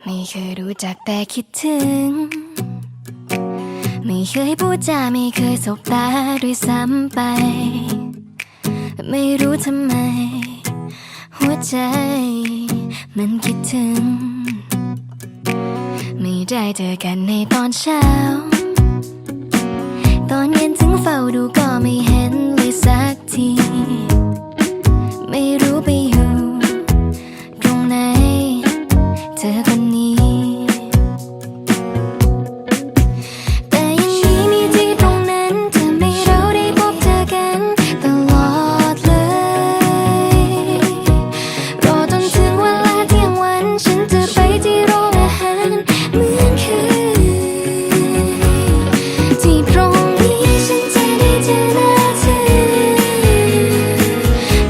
ไม่เคยรู้จักแต่คิดถึงไม่เคยพูดจาไม่เคยสบตาด้วยซ้ำไปไม่รู้ทำไมหัวใจมันคิดถึงไม่ได้เจอกันในตอนเช้าตอนเย็นถึงเฝ้าดูก็ไม่เห็นเลยสักทีไม่รู้ไปอยู่ตรงไหนเธอคนนี้แต่ยังมีที่ตรงนั้นทำให้เราได้พบเจอกันตลอดเลยรอจนถึงเวลาเที่ยงวันฉันจะไปที่โรงอาหารเหมือนเคยที่ตรงนี้ฉันจะได้เจอหน้าเธอ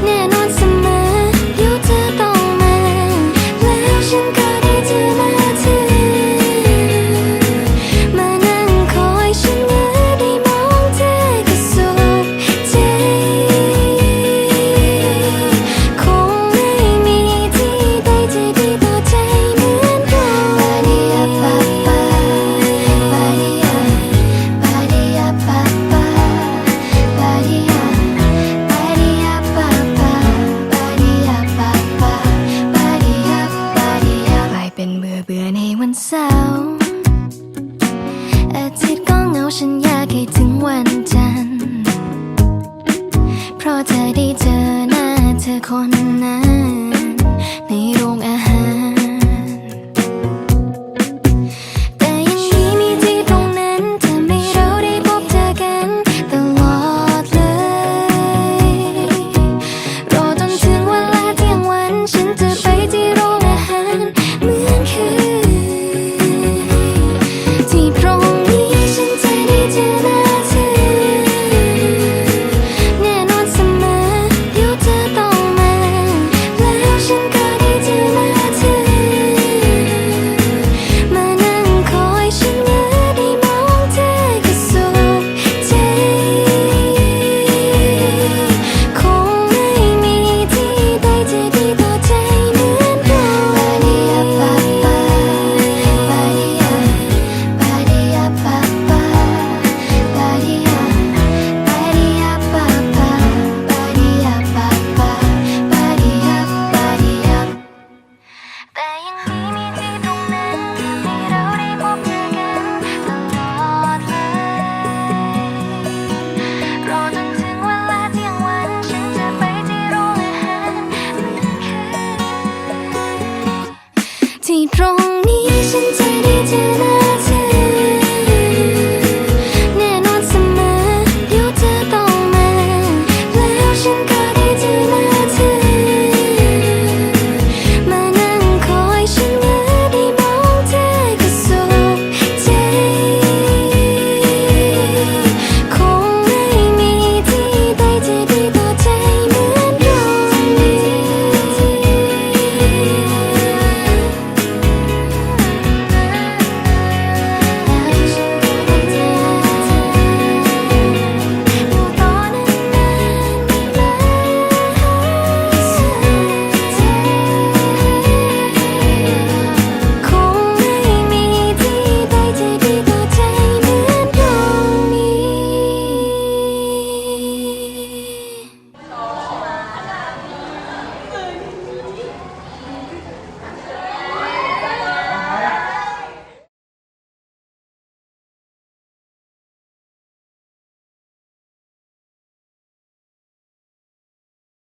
แน่นอนเสมอเดี๋ยวเธอต้องมาแล้วฉันก็ได้เจอหน้าเธอมานั่งคอยฉันว่าได้มองเธอก็สุขใจคงไม่มีที่ใดจะดีต่อใจเหมือนเราบาดิยาปาปาบาดิยาบาดิยาปาปาบาดิยาบาดิยาปาปาบาดิยาปาปาบาดิยาบาดิยากลายเป็นเบื่อในวันเสาร์อาทิตย์ก็เหงาฉันอยา